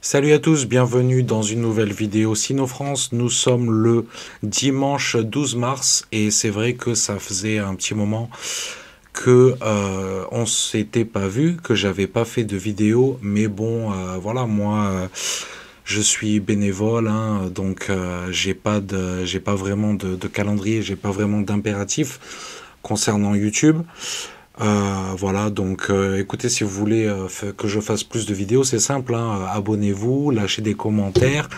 Salut à tous, bienvenue dans une nouvelle vidéo Sino-France. Nous sommes le dimanche 12 mars et c'est vrai que ça faisait un petit moment que on s'était pas vu, que j'avais pas fait de vidéo, mais bon, voilà, moi je suis bénévole, hein, donc j'ai pas vraiment de calendrier, j'ai pas vraiment d'impératif concernant YouTube. Voilà, donc écoutez, si vous voulez que je fasse plus de vidéos, c'est simple, hein, abonnez-vous, lâchez des commentaires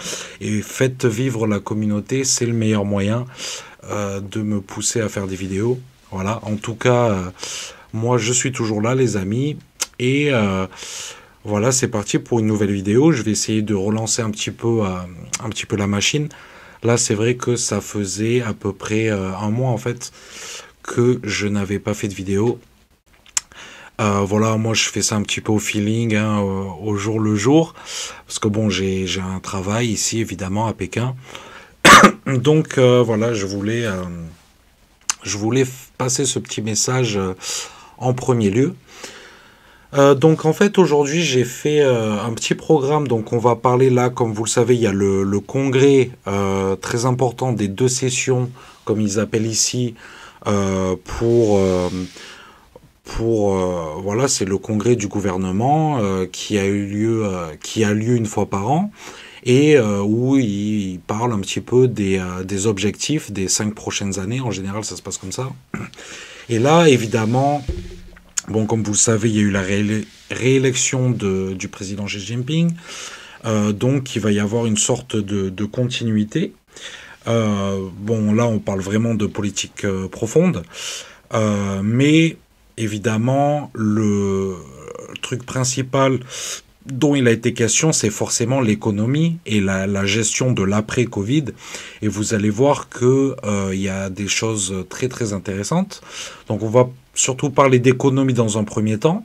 et faites vivre la communauté, c'est le meilleur moyen de me pousser à faire des vidéos. Voilà, en tout cas, moi je suis toujours là, les amis, et voilà, c'est parti pour une nouvelle vidéo. Je vais essayer de relancer un petit peu la machine. Là, c'est vrai que ça faisait à peu près un mois en fait que je n'avais pas fait de vidéo. Voilà, moi je fais ça un petit peu au feeling, hein, au jour le jour, parce que bon, j'ai un travail ici évidemment à Pékin. Donc voilà, je voulais passer ce petit message en premier lieu. Donc en fait aujourd'hui j'ai fait un petit programme, donc on va parler là, comme vous le savez, il y a le congrès très important des deux sessions, comme ils appellent ici, voilà, c'est le congrès du gouvernement qui a lieu une fois par an et où il parle un petit peu des objectifs des 5 prochaines années. En général, ça se passe comme ça. Et là, évidemment, bon, comme vous le savez, il y a eu la réélection du président Xi Jinping, donc il va y avoir une sorte de continuité. Bon, là, on parle vraiment de politique profonde, mais évidemment, le truc principal dont il a été question, c'est forcément l'économie et la gestion de l'après-Covid. Et vous allez voir que il y a des choses très très intéressantes. Donc on va surtout parler d'économie dans un premier temps.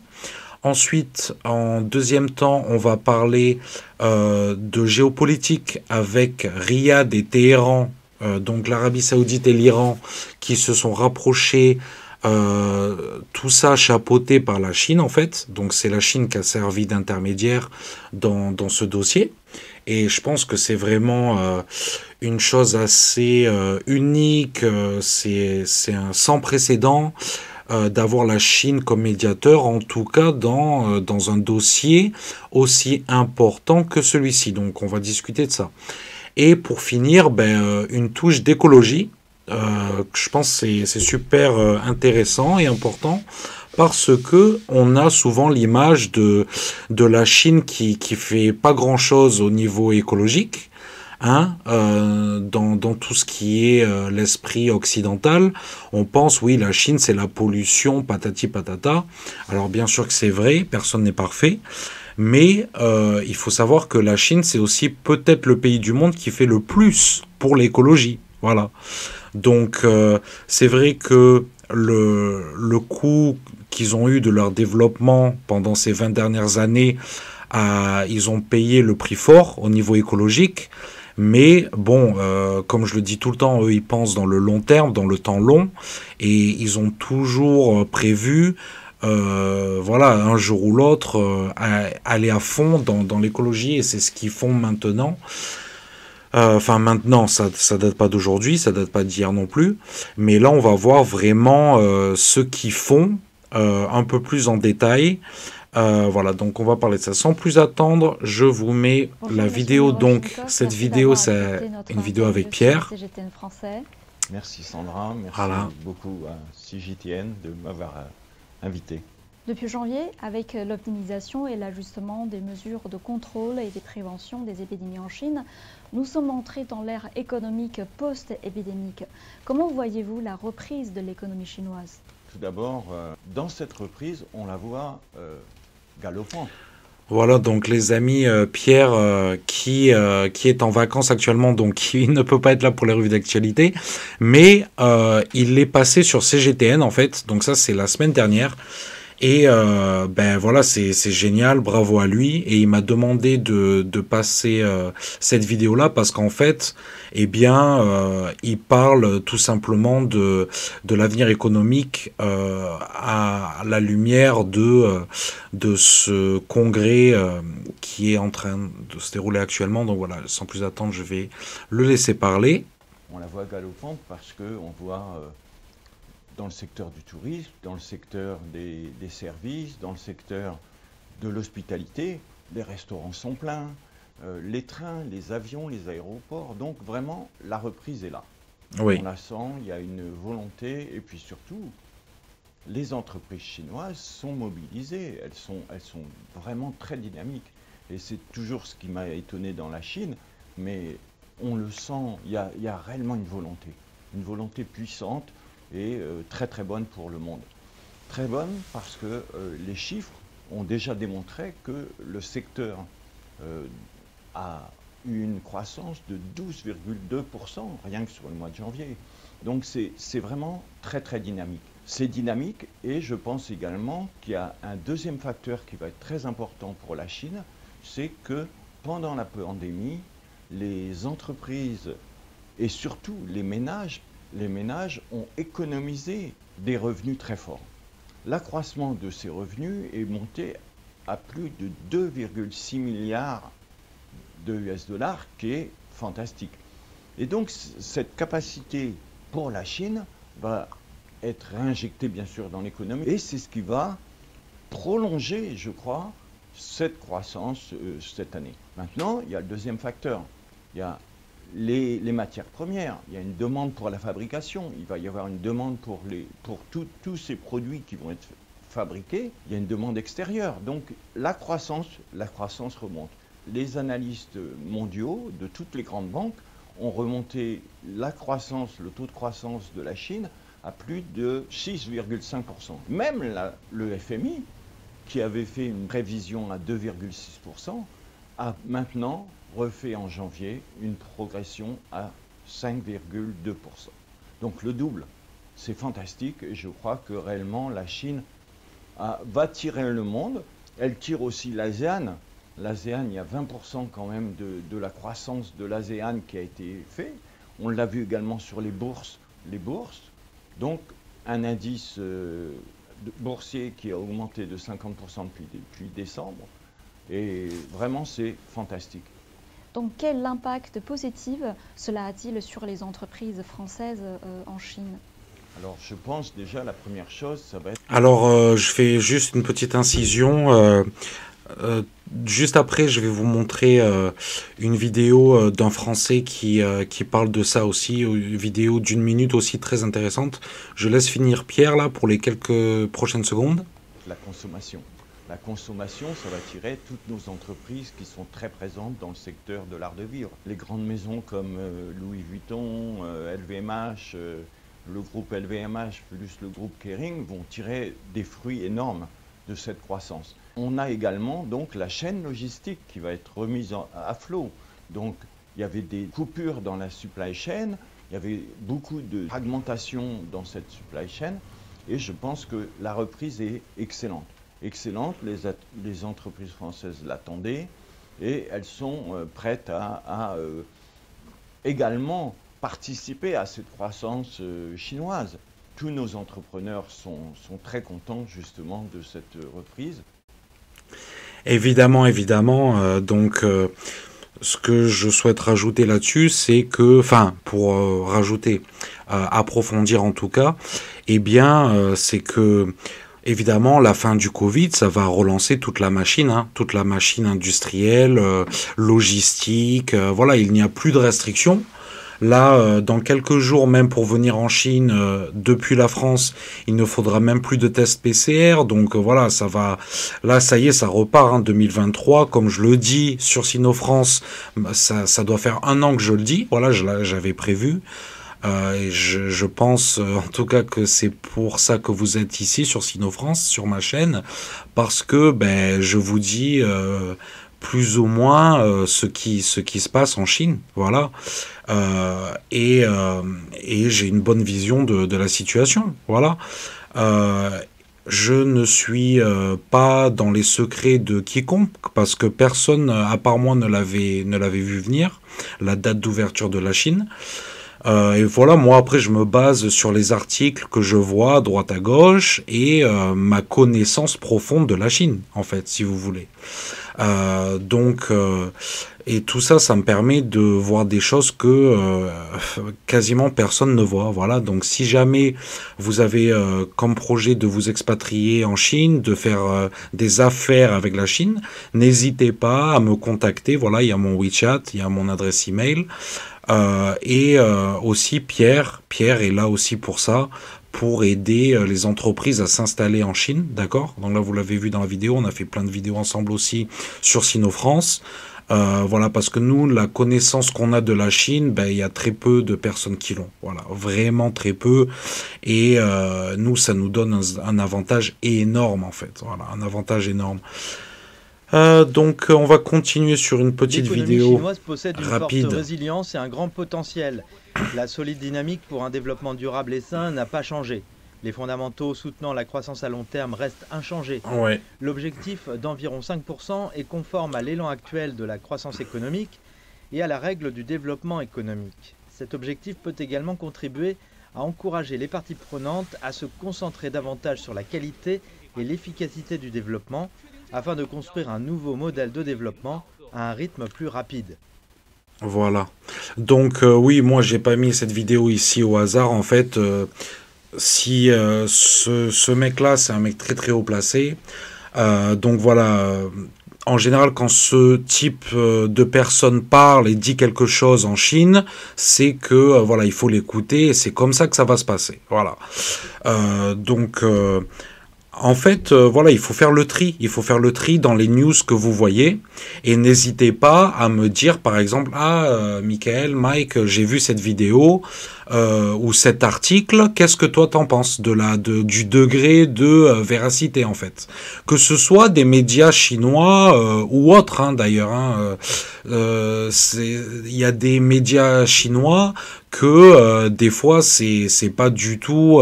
Ensuite, en deuxième temps, on va parler de géopolitique avec Riyad et Téhéran, donc l'Arabie Saoudite et l'Iran, qui se sont rapprochés. Tout ça chapeauté par la Chine en fait, donc c'est la Chine qui a servi d'intermédiaire dans ce dossier, et je pense que c'est vraiment une chose assez unique, c'est un sans précédent d'avoir la Chine comme médiateur, en tout cas dans un dossier aussi important que celui-ci, donc on va discuter de ça. Et pour finir, une touche d'écologie. Je pense que c'est super intéressant et important parce que on a souvent l'image de la Chine qui fait pas grand-chose au niveau écologique, hein, dans tout ce qui est l'esprit occidental. On pense, oui, la Chine, c'est la pollution, patati patata. Alors bien sûr que c'est vrai, personne n'est parfait. Mais il faut savoir que la Chine, c'est aussi peut-être le pays du monde qui fait le plus pour l'écologie. Voilà. Donc c'est vrai que le coût qu'ils ont eu de leur développement pendant ces 20 dernières années, ils ont payé le prix fort au niveau écologique. Mais bon, comme je le dis tout le temps, eux ils pensent dans le long terme, dans le temps long, et ils ont toujours prévu, voilà, un jour ou l'autre, aller à fond dans l'écologie, et c'est ce qu'ils font maintenant. Enfin maintenant, ça date pas d'aujourd'hui, ça date pas d'hier non plus, mais là on va voir vraiment ce qu'ils font un peu plus en détail. Voilà, donc on va parler de ça. Sans plus attendre, je vous mets Bonjour la Monsieur vidéo. Donc Miroshnikov, cette merci vidéo, d'avoir c'est accepté notre une vidéo avec interview sur Pierre. CGTN français. Merci Sandra, merci Voilà. beaucoup à CGTN de m'avoir invité. Depuis janvier, avec l'optimisation et l'ajustement des mesures de contrôle et de prévention des épidémies en Chine, nous sommes entrés dans l'ère économique post-épidémique. Comment voyez-vous la reprise de l'économie chinoise? Tout d'abord, dans cette reprise, on la voit galopante. Voilà, donc les amis, Pierre qui est en vacances actuellement, donc qui ne peut pas être là pour les revues d'actualité, mais il est passé sur CGTN en fait, donc ça c'est la semaine dernière. Et ben voilà, c'est génial, bravo à lui. Et il m'a demandé de passer cette vidéo-là parce qu'en fait, eh bien, il parle tout simplement de l'avenir économique à la lumière de ce congrès qui est en train de se dérouler actuellement. Donc voilà, sans plus attendre, je vais le laisser parler. On la voit galopante parce qu'on voit dans le secteur du tourisme, dans le secteur des services, dans le secteur de l'hospitalité, les restaurants sont pleins, les trains, les avions, les aéroports. Donc vraiment, la reprise est là. Oui. On la sent, il y a une volonté et puis surtout, les entreprises chinoises sont mobilisées, elles sont vraiment très dynamiques. Et c'est toujours ce qui m'a étonné dans la Chine, mais on le sent, il y a réellement une volonté puissante et très très bonne pour le monde. Très bonne parce que les chiffres ont déjà démontré que le secteur a eu une croissance de 12,2% rien que sur le mois de janvier. Donc c'est vraiment très très dynamique. C'est dynamique et je pense également qu'il y a un deuxième facteur qui va être très important pour la Chine, c'est que pendant la pandémie, les entreprises et surtout les ménages ont économisé des revenus très forts. L'accroissement de ces revenus est monté à plus de 2,6 milliards de US dollars, qui est fantastique. Et donc cette capacité pour la Chine va être réinjectée bien sûr dans l'économie et c'est ce qui va prolonger, je crois, cette croissance cette année. Maintenant, il y a le deuxième facteur. Il y a les matières premières. Il y a une demande pour la fabrication. Il va y avoir une demande pour tous ces produits qui vont être fabriqués. Il y a une demande extérieure. Donc la croissance remonte. Les analystes mondiaux de toutes les grandes banques ont remonté la croissance, le taux de croissance de la Chine à plus de 6,5%. Même le FMI, qui avait fait une prévision à 2,6%, a maintenant refait en janvier une progression à 5,2%. Donc le double, c'est fantastique et je crois que réellement la Chine va tirer le monde. Elle tire aussi l'ASEAN. L'ASEAN, il y a 20% quand même de la croissance de l'ASEAN qui a été fait. On l'a vu également sur les bourses. Donc un indice boursier qui a augmenté de 50% depuis décembre. Et vraiment, c'est fantastique. Donc quel impact positif cela a-t-il sur les entreprises françaises en Chine ? Alors je pense déjà la première chose, ça va être... Alors je fais juste une petite incision. Juste après, je vais vous montrer une vidéo d'un Français qui parle de ça aussi, une vidéo d'1 minute aussi très intéressante. Je laisse finir Pierre là pour les quelques prochaines secondes. La consommation. La consommation, ça va tirer toutes nos entreprises qui sont très présentes dans le secteur de l'art de vivre. Les grandes maisons comme Louis Vuitton, LVMH, le groupe LVMH plus le groupe Kering vont tirer des fruits énormes de cette croissance. On a également donc la chaîne logistique qui va être remise à flot. Donc il y avait des coupures dans la supply chain, il y avait beaucoup de fragmentation dans cette supply chain et je pense que la reprise est excellente. Les entreprises françaises l'attendaient et elles sont prêtes à également participer à cette croissance chinoise. Tous nos entrepreneurs sont très contents justement de cette reprise. Évidemment. Donc, ce que je souhaite rajouter là-dessus, c'est que, pour rajouter, approfondir en tout cas, c'est que, évidemment, la fin du Covid, ça va relancer toute la machine industrielle, logistique. Voilà, il n'y a plus de restrictions. Là, dans quelques jours, même pour venir en Chine, depuis la France, il ne faudra même plus de tests PCR. Donc voilà, ça va. Là, ça y est, ça repart. 2023, comme je le dis sur Sinofrance, ça doit faire 1 an que je le dis. Voilà, j'avais prévu. Et je pense en tout cas que c'est pour ça que vous êtes ici sur Sinofrance, sur ma chaîne, parce que je vous dis plus ou moins ce qui se passe en Chine, voilà, et j'ai une bonne vision de la situation, voilà. Je ne suis pas dans les secrets de quiconque parce que personne, à part moi, ne l'avait vu venir, la date d'ouverture de la Chine. Et voilà, moi après je me base sur les articles que je vois à droite à gauche et ma connaissance profonde de la Chine, en fait, si vous voulez. Et tout ça, ça me permet de voir des choses que quasiment personne ne voit. Voilà, donc si jamais vous avez comme projet de vous expatrier en Chine, de faire des affaires avec la Chine, n'hésitez pas à me contacter. Voilà, il y a mon WeChat, il y a mon adresse email. Aussi Pierre est là aussi pour ça, pour aider les entreprises à s'installer en Chine, d'accord? Donc là, vous l'avez vu dans la vidéo, on a fait plein de vidéos ensemble aussi sur Sino-France. Voilà, parce que nous, la connaissance qu'on a de la Chine, ben, il y a très peu de personnes qui l'ont. Voilà, vraiment très peu. Et nous, ça nous donne un avantage énorme, en fait. Voilà, un avantage énorme. Donc on va continuer sur une petite vidéo L'économie chinoise possède une rapide. forte résilience et un grand potentiel. La solide dynamique pour un développement durable et sain n'a pas changé. Les fondamentaux soutenant la croissance à long terme restent inchangés. Ouais. L'objectif d'environ 5% est conforme à l'élan actuel de la croissance économique et à la règle du développement économique. Cet objectif peut également contribuer à encourager les parties prenantes à se concentrer davantage sur la qualité et l'efficacité du développement, afin de construire un nouveau modèle de développement à un rythme plus rapide. Voilà. Donc oui, moi j'ai pas mis cette vidéo ici au hasard. En fait, si ce mec-là, c'est un mec très très haut placé. Donc voilà. En général, quand ce type de personne parle et dit quelque chose en Chine, c'est que voilà, il faut l'écouter. Et c'est comme ça que ça va se passer. Voilà. En fait, voilà, il faut faire le tri. Il faut faire le tri dans les news que vous voyez. Et n'hésitez pas à me dire, par exemple, Michael, Mike, j'ai vu cette vidéo ou cet article. Qu'est-ce que toi t'en penses du degré de véracité, en fait? Que ce soit des médias chinois ou autres, hein, d'ailleurs. Hein, il y a des médias chinois que des fois c'est pas du tout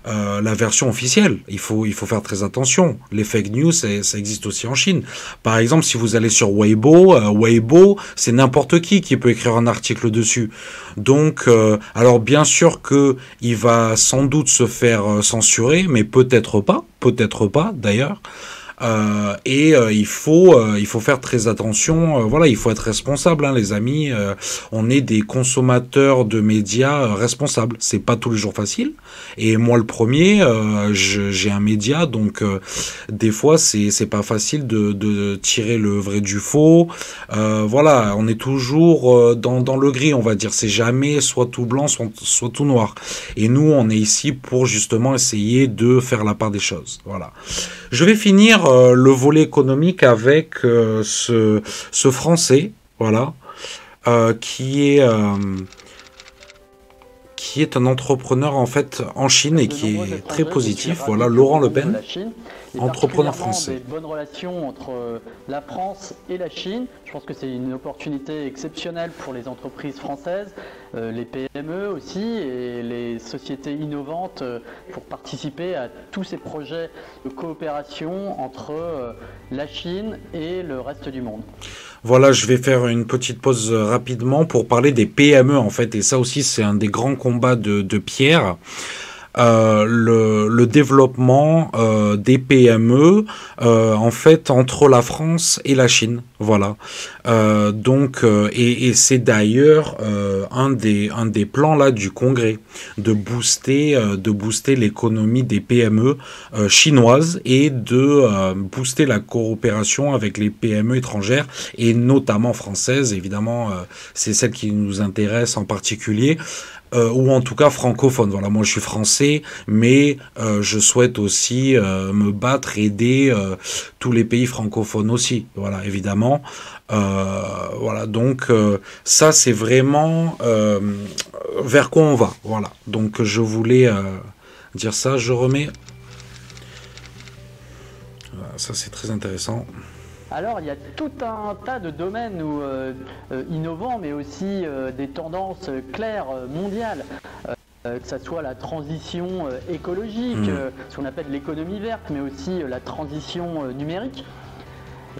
la version officielle. Il faut faire très attention. Les fake news, ça existe aussi en Chine. Par exemple, si vous allez sur Weibo, c'est n'importe qui peut écrire un article dessus. Donc, alors bien sûr que il va sans doute se faire censurer, mais peut-être pas d'ailleurs. Il faut faire très attention. Voilà, il faut être responsable, hein, les amis. On est des consommateurs de médias responsables. C'est pas tous les jours facile. Et moi, le premier, j'ai un média, donc des fois, c'est pas facile de tirer le vrai du faux. Voilà, on est toujours dans le gris, on va dire. C'est jamais soit tout blanc, soit tout noir. Et nous, on est ici pour justement essayer de faire la part des choses. Voilà. Je vais finir le volet économique avec ce Français, voilà, qui est un entrepreneur en fait en Chine et qui est très positif. Voilà, Laurent Le Pen, entrepreneur français. Des bonnes relations entre la France et la Chine. Je pense que c'est une opportunité exceptionnelle pour les entreprises françaises, les PME aussi et les sociétés innovantes pour participer à tous ces projets de coopération entre la Chine et le reste du monde. Voilà, je vais faire une petite pause rapidement pour parler des PME en fait, et ça aussi c'est un des grands combats de Pierre. Le développement des PME en fait entre la France et la Chine, voilà. Et c'est d'ailleurs un des plans là du Congrès de booster l'économie des PME chinoises et de booster la coopération avec les PME étrangères et notamment françaises. Évidemment, c'est celle qui nous intéresse en particulier. Ou en tout cas francophone. Voilà, moi je suis français, mais je souhaite aussi me battre, aider tous les pays francophones aussi. Voilà, évidemment. Voilà, donc ça c'est vraiment vers quoi on va. Voilà, donc je voulais dire ça. Je remets. Voilà, ça c'est très intéressant. Alors, il y a tout un tas de domaines innovants, mais aussi des tendances claires mondiales. Que ce soit la transition écologique, ce qu'on appelle l'économie verte, mais aussi la transition numérique.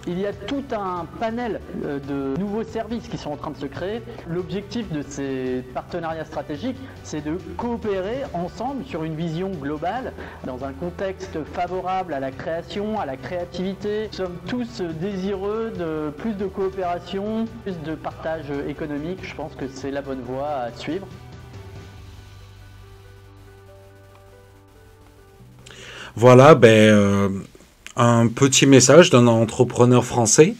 Il y a tout un panel de nouveaux services qui sont en train de se créer. L'objectif de ces partenariats stratégiques, c'est de coopérer ensemble sur une vision globale, dans un contexte favorable à la création, à la créativité. Nous sommes tous désireux de plus de coopération, plus de partage économique. Je pense que c'est la bonne voie à suivre. Voilà, un petit message d'un entrepreneur français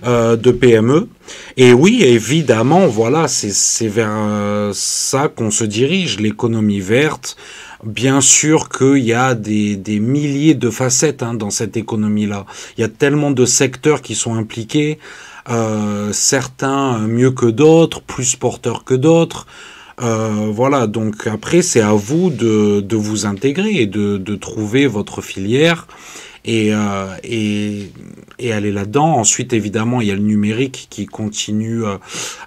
de PME. Et oui, évidemment, voilà, c'est vers ça qu'on se dirige, l'économie verte. Bien sûr qu'il y a des milliers de facettes dans cette économie-là. Il y a tellement de secteurs qui sont impliqués, certains mieux que d'autres, plus porteurs que d'autres. Voilà, donc après, c'est à vous de vous intégrer et de trouver votre filière. Et aller là-dedans. Ensuite, évidemment, il y a le numérique qui continue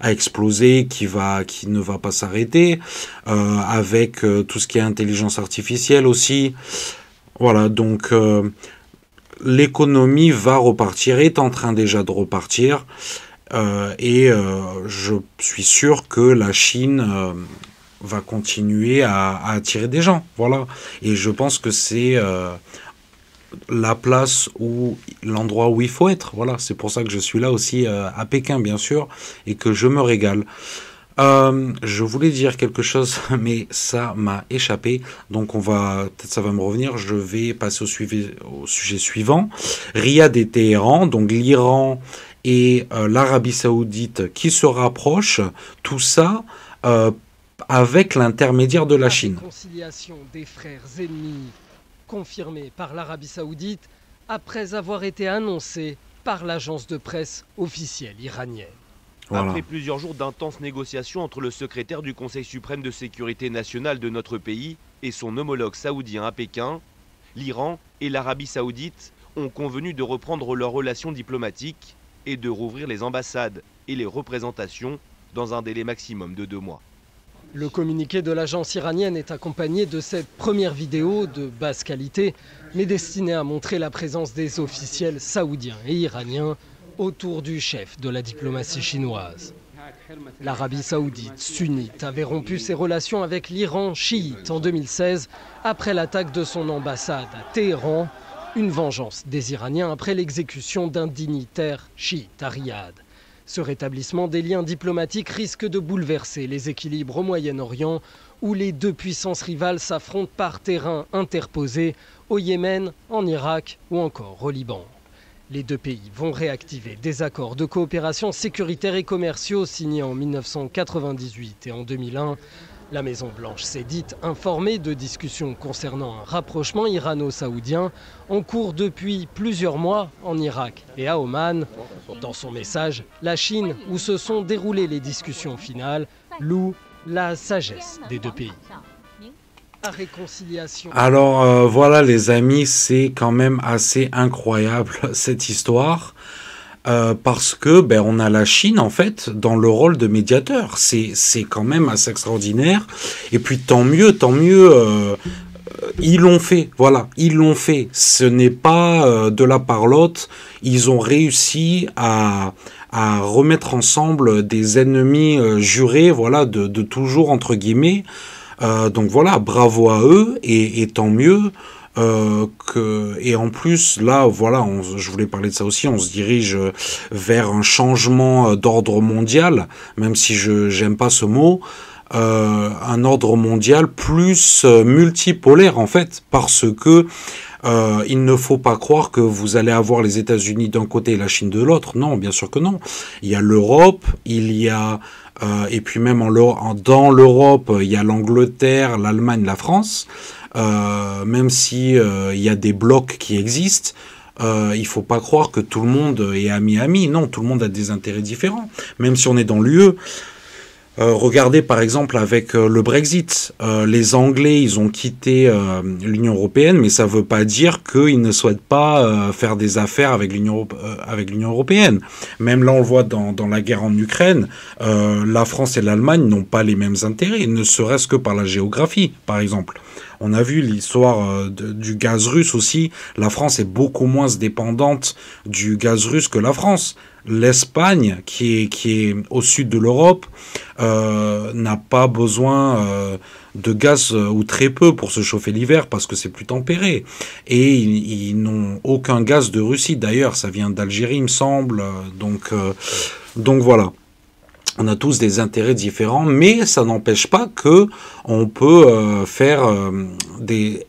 à exploser, qui ne va pas s'arrêter, avec tout ce qui est intelligence artificielle aussi. Voilà, donc l'économie va repartir, est en train déjà de repartir, je suis sûr que la Chine va continuer à attirer des gens. Voilà, et je pense que c'est la place l'endroit où il faut être. Voilà, c'est pour ça que je suis là aussi à Pékin, bien sûr, et que je me régale. Je voulais dire quelque chose, mais ça m'a échappé. Donc peut-être ça va me revenir. Je vais passer au sujet suivant. Riyad et Téhéran, donc l'Iran et l'Arabie Saoudite qui se rapprochent. Tout ça avec l'intermédiaire de la Chine. La réconciliation des frères ennemis confirmée par l'Arabie Saoudite après avoir été annoncée par l'agence de presse officielle iranienne. Voilà. Après plusieurs jours d'intenses négociations entre le secrétaire du Conseil suprême de sécurité nationale de notre pays et son homologue saoudien à Pékin, l'Iran et l'Arabie Saoudite ont convenu de reprendre leurs relations diplomatiques et de rouvrir les ambassades et les représentations dans un délai maximum de 2 mois. Le communiqué de l'agence iranienne est accompagné de cette première vidéo de basse qualité, mais destinée à montrer la présence des officiels saoudiens et iraniens autour du chef de la diplomatie chinoise. L'Arabie saoudite sunnite avait rompu ses relations avec l'Iran chiite en 2016 après l'attaque de son ambassade à Téhéran, une vengeance des Iraniens après l'exécution d'un dignitaire chiite à Riyad. Ce rétablissement des liens diplomatiques risque de bouleverser les équilibres au Moyen-Orient, où les deux puissances rivales s'affrontent par terrain interposé, au Yémen, en Irak ou encore au Liban. Les deux pays vont réactiver des accords de coopération sécuritaire et commerciaux signés en 1998 et en 2001. La Maison-Blanche s'est dite informée de discussions concernant un rapprochement irano-saoudien en cours depuis plusieurs mois en Irak et à Oman. Dans son message, la Chine, où se sont déroulées les discussions finales, loue la sagesse des deux pays. La réconciliation. Alors voilà les amis, c'est quand même assez incroyable cette histoire. Parce que on a la Chine en fait dans le rôle de médiateur. C'est quand même assez extraordinaire. Et puis tant mieux. Ils l'ont fait. Voilà, ils l'ont fait. Ce n'est pas de la parlotte. Ils ont réussi à remettre ensemble des ennemis jurés. Voilà, de toujours entre guillemets. Donc voilà, bravo à eux et tant mieux. Et en plus là voilà je voulais parler de ça aussi, on se dirige vers un changement d'ordre mondial, même si j'aime pas ce mot, un ordre mondial plus multipolaire en fait, parce que il ne faut pas croire que vous allez avoir les États-Unis d'un côté et la Chine de l'autre. Non, bien sûr que non. Il y a l'Europe, il y a et puis même dans l'Europe il y a l'Angleterre, l'Allemagne, la France. Même si il y a des blocs qui existent, il faut pas croire que tout le monde est ami. Non, tout le monde a des intérêts différents. Même si on est dans l'UE, Regardez par exemple avec le Brexit. Les Anglais, ils ont quitté l'Union européenne, mais ça ne veut pas dire qu'ils ne souhaitent pas faire des affaires avec l'Union européenne. Même là, on le voit dans la guerre en Ukraine, la France et l'Allemagne n'ont pas les mêmes intérêts, ne serait-ce que par la géographie, par exemple. On a vu l'histoire du gaz russe aussi. La France est beaucoup moins dépendante du gaz russe que la France. L'Espagne, qui est au sud de l'Europe, n'a pas besoin de gaz ou très peu pour se chauffer l'hiver parce que c'est plus tempéré. Et ils n'ont aucun gaz de Russie. D'ailleurs, ça vient d'Algérie, il me semble. Donc voilà. On a tous des intérêts différents, mais ça n'empêche pas que on peut faire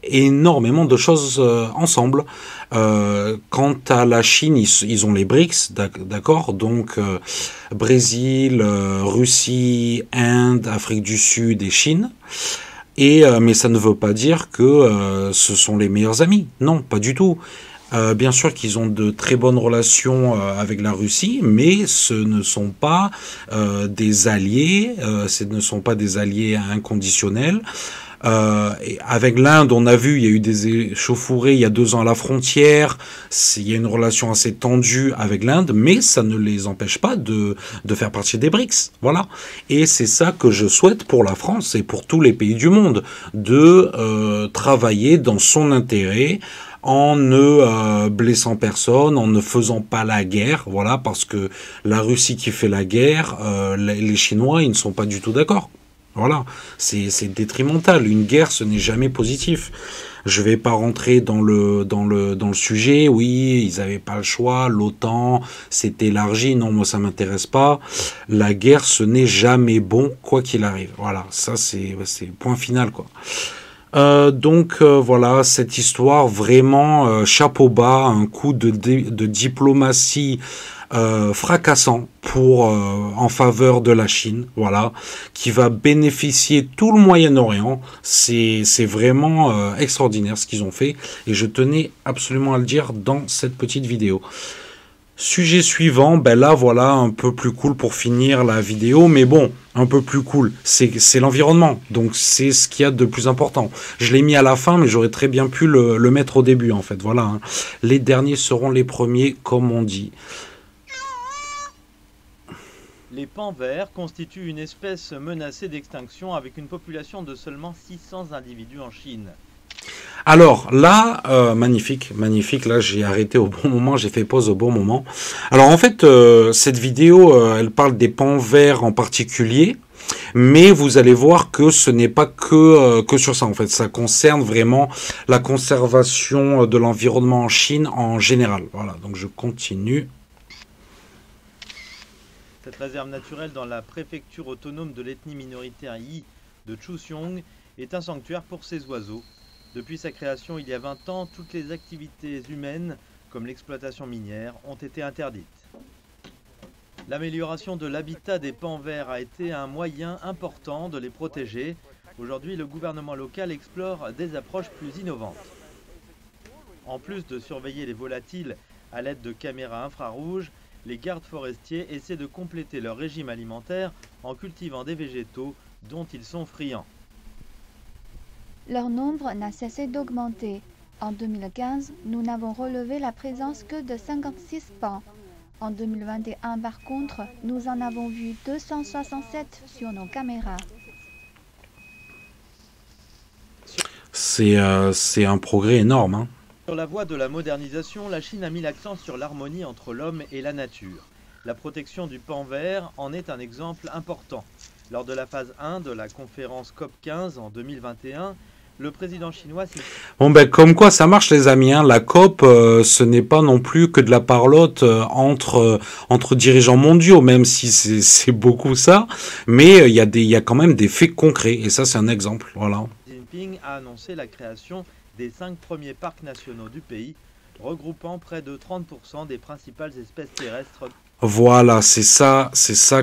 énormément de choses ensemble. Quant à la Chine, ils ont les BRICS, d'accord, donc Brésil, Russie, Inde, Afrique du Sud et Chine. Mais ça ne veut pas dire que ce sont les meilleurs amis. Non, pas du tout. Bien sûr qu'ils ont de très bonnes relations avec la Russie, mais ce ne sont pas des alliés, ce ne sont pas des alliés inconditionnels. Et avec l'Inde, on a vu, il y a eu des échauffourées il y a 2 ans à la frontière, il y a une relation assez tendue avec l'Inde, mais ça ne les empêche pas de faire partie des BRICS. Voilà. Et c'est ça que je souhaite pour la France et pour tous les pays du monde, de travailler dans son intérêt, en ne blessant personne, en ne faisant pas la guerre, voilà, parce que la Russie qui fait la guerre, les Chinois, ils ne sont pas du tout d'accord. Voilà, c'est détrimental. Une guerre, ce n'est jamais positif. Je vais pas rentrer dans le sujet. Oui, ils n'avaient pas le choix. L'OTAN s'est élargi. Non, moi ça m'intéresse pas. La guerre, ce n'est jamais bon, quoi qu'il arrive. Voilà, ça c'est point final, quoi. Voilà, cette histoire vraiment chapeau bas, un coup de diplomatie fracassant en faveur de la Chine, voilà, qui va bénéficier tout le Moyen-Orient. C'est vraiment extraordinaire ce qu'ils ont fait et je tenais absolument à le dire dans cette petite vidéo. Sujet suivant, ben là voilà, un peu plus cool pour finir la vidéo, mais bon, un peu plus cool, c'est l'environnement, donc c'est ce qu'il y a de plus important. Je l'ai mis à la fin, mais j'aurais très bien pu le mettre au début en fait, voilà. Hein. Les derniers seront les premiers, comme on dit. Les pans verts constituent une espèce menacée d'extinction avec une population de seulement 600 individus en Chine. Alors là, magnifique, là j'ai arrêté au bon moment, j'ai fait pause au bon moment. Alors en fait, cette vidéo, elle parle des pans verts en particulier, mais vous allez voir que ce n'est pas que sur ça en fait, ça concerne vraiment la conservation de l'environnement en Chine en général. Voilà, donc je continue. Cette réserve naturelle dans la préfecture autonome de l'ethnie minoritaire Yi de Chuxiong est un sanctuaire pour ces oiseaux. Depuis sa création il y a 20 ans, toutes les activités humaines, comme l'exploitation minière, ont été interdites. L'amélioration de l'habitat des pans verts a été un moyen important de les protéger. Aujourd'hui, le gouvernement local explore des approches plus innovantes. En plus de surveiller les volatiles à l'aide de caméras infrarouges, les gardes forestiers essaient de compléter leur régime alimentaire en cultivant des végétaux dont ils sont friands. Leur nombre n'a cessé d'augmenter. En 2015, nous n'avons relevé la présence que de 56 pans. En 2021, par contre, nous en avons vu 267 sur nos caméras. C'est un progrès énorme. Hein. Sur la voie de la modernisation, la Chine a mis l'accent sur l'harmonie entre l'homme et la nature. La protection du pan vert en est un exemple important. Lors de la phase 1 de la conférence COP15 en 2021, le président chinois s'est... Bon ben comme quoi ça marche les amis, hein. La COP ce n'est pas non plus que de la parlotte entre dirigeants mondiaux, même si c'est beaucoup ça, mais il y a quand même des faits concrets et ça c'est un exemple, voilà. Xi Jinping a annoncé la création des 5 premiers parcs nationaux du pays, regroupant près de 30% des principales espèces terrestres. Voilà, c'est ça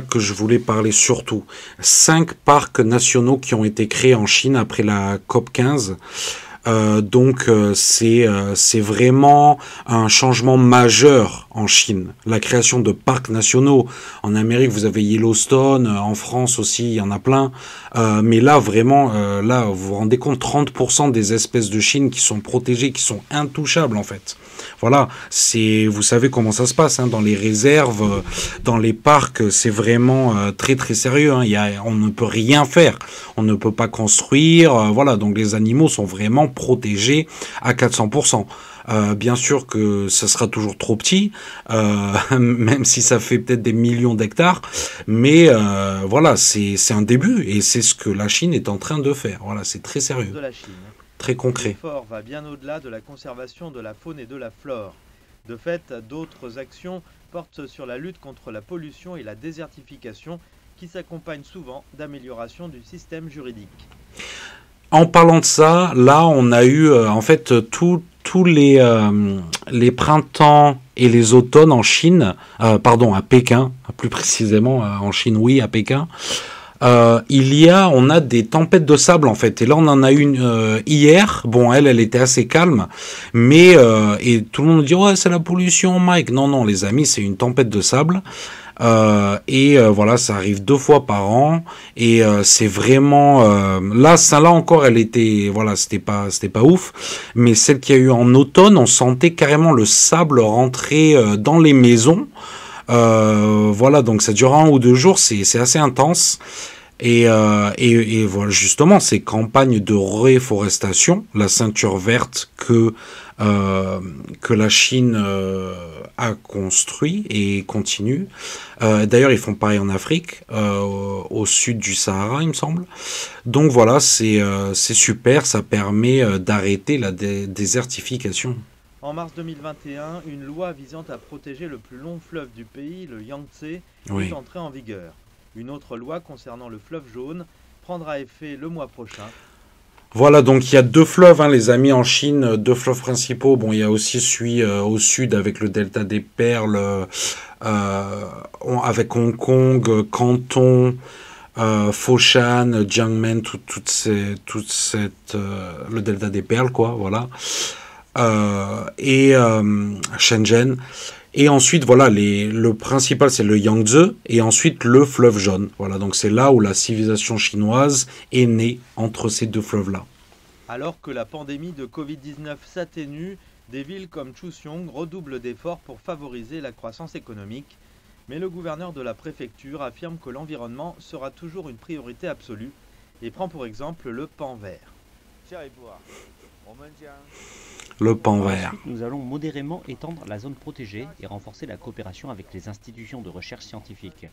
que je voulais parler surtout. 5 parcs nationaux qui ont été créés en Chine après la COP15. C'est vraiment un changement majeur en Chine. La création de parcs nationaux. En Amérique, vous avez Yellowstone. En France aussi, il y en a plein. Mais là, vraiment, là, vous vous rendez compte, 30% des espèces de Chine qui sont protégées, qui sont intouchables, en fait. Voilà, vous savez comment ça se passe, hein, dans les réserves, dans les parcs, c'est vraiment très très sérieux, hein. On ne peut rien faire, on ne peut pas construire, voilà, donc les animaux sont vraiment protégés à 400%. Bien sûr que ça sera toujours trop petit, même si ça fait peut-être des millions d'hectares, mais voilà, c'est un début, et c'est ce que la Chine est en train de faire. Voilà, c'est très sérieux. De la Chine. Très concret. L'effort va bien au-delà de la conservation de la faune et de la flore. De fait, d'autres actions portent sur la lutte contre la pollution et la désertification qui s'accompagnent souvent d'amélioration du système juridique. En parlant de ça, là, on a eu en fait tous les printemps et les automnes en Chine, pardon, à Pékin, plus précisément en Chine, oui, à Pékin. On a des tempêtes de sable en fait, et là on en a une hier. Bon, elle était assez calme, mais et tout le monde me dit ouais c'est la pollution, Mike. Non les amis, c'est une tempête de sable. Voilà, ça arrive 2 fois par an, et c'est vraiment là encore, elle était, voilà, c'était pas ouf, mais celle qu'il y a eu en automne, on sentait carrément le sable rentrer dans les maisons. Voilà, donc ça dure 1 ou 2 jours, c'est assez intense. Et voilà, justement, ces campagnes de réforestation, la ceinture verte que la Chine a construit et continue. D'ailleurs, ils font pareil en Afrique, au sud du Sahara, il me semble. Donc voilà, c'est super, ça permet d'arrêter la désertification. En mars 2021, une loi visant à protéger le plus long fleuve du pays, le Yangtze, est entrée en vigueur. Une autre loi concernant le fleuve jaune prendra effet le mois prochain. Voilà, donc il y a 2 fleuves, hein, les amis, en Chine, 2 fleuves principaux. Bon, il y a aussi celui au sud avec le delta des Perles, avec Hong Kong, Canton, Foshan, Jiangmen, le delta des Perles, quoi, voilà. Shenzhen. Et ensuite, voilà, le principal, c'est le Yangtze, et ensuite le fleuve jaune. Voilà, donc c'est là où la civilisation chinoise est née, entre ces 2 fleuves-là. Alors que la pandémie de Covid-19 s'atténue, des villes comme Chuseong redoublent d'efforts pour favoriser la croissance économique. Mais le gouverneur de la préfecture affirme que l'environnement sera toujours une priorité absolue et prend pour exemple le pan vert. Le pan vert. Ensuite, nous allons modérément étendre la zone protégée et renforcer la coopération avec les institutions de recherche scientifique.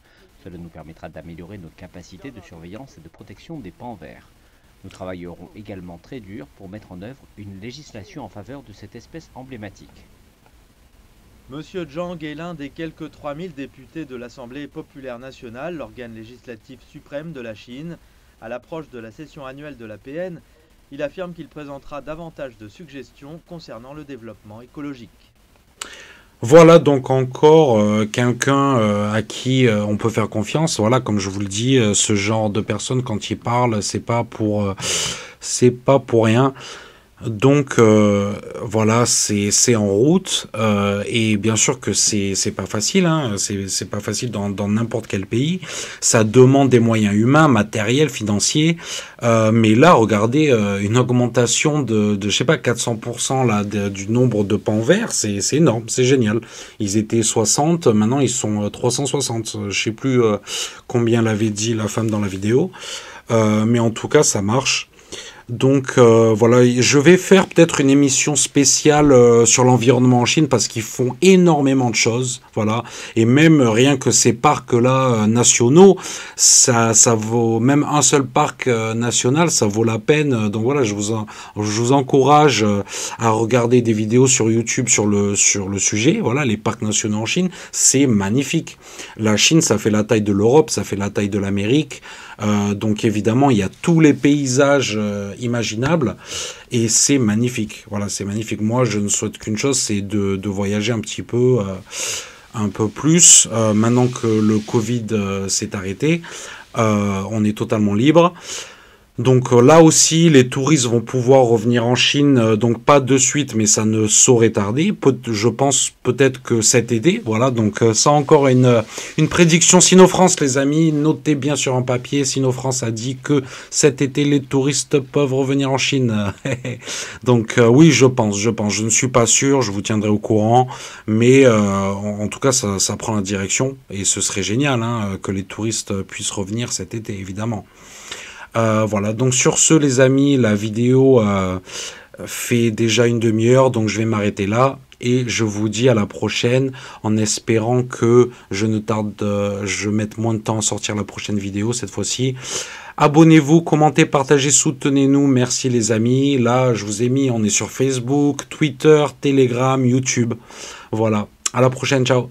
Cela nous permettra d'améliorer nos capacités de surveillance et de protection des pans verts. Nous travaillerons également très dur pour mettre en œuvre une législation en faveur de cette espèce emblématique. Monsieur Zhang est l'un des quelques 3000 députés de l'Assemblée populaire nationale, l'organe législatif suprême de la Chine. À l'approche de la session annuelle de la PN, il affirme qu'il présentera davantage de suggestions concernant le développement écologique. Voilà donc encore quelqu'un à qui on peut faire confiance. Voilà, comme je vous le dis, ce genre de personne, quand il parle, c'est pas pour rien. Donc voilà, c'est en route, et bien sûr que c'est pas facile, hein, c'est pas facile dans n'importe quel pays. Ça demande des moyens humains, matériels, financiers, mais là regardez, une augmentation de je sais pas 400% là du nombre de pans verts, c'est énorme, c'est génial. Ils étaient 60, maintenant ils sont 360. Je sais plus combien l'avait dit la femme dans la vidéo, mais en tout cas ça marche. Donc voilà, je vais faire peut-être une émission spéciale sur l'environnement en Chine parce qu'ils font énormément de choses, voilà. Et même rien que ces parcs-là nationaux, ça vaut, même un seul parc national, ça vaut la peine. Donc voilà, je vous encourage à regarder des vidéos sur YouTube sur le sujet. Voilà, les parcs nationaux en Chine, c'est magnifique. La Chine, ça fait la taille de l'Europe, ça fait la taille de l'Amérique. Donc évidemment, il y a tous les paysages imaginables et c'est magnifique. Voilà, c'est magnifique. Moi, je ne souhaite qu'une chose, c'est de voyager un petit peu, un peu plus. Maintenant que le Covid s'est arrêté, on est totalement libre. Donc là aussi, les touristes vont pouvoir revenir en Chine, donc pas de suite, mais ça ne saurait tarder. Je pense peut-être que cet été, voilà. Donc ça encore une prédiction Sinofrance, les amis. Notez bien sur un papier. Sinofrance a dit que cet été les touristes peuvent revenir en Chine. Donc oui, je pense. Je ne suis pas sûr. Je vous tiendrai au courant, mais en tout cas, ça prend la direction et ce serait génial hein, que les touristes puissent revenir cet été, évidemment. Voilà, donc sur ce les amis, la vidéo fait déjà une demi-heure, donc je vais m'arrêter là et je vous dis à la prochaine en espérant que je mette moins de temps à sortir la prochaine vidéo cette fois-ci. Abonnez-vous, commentez, partagez, soutenez-nous, merci les amis. Là, je vous ai mis, on est sur Facebook, Twitter, Telegram, YouTube. Voilà, à la prochaine, ciao.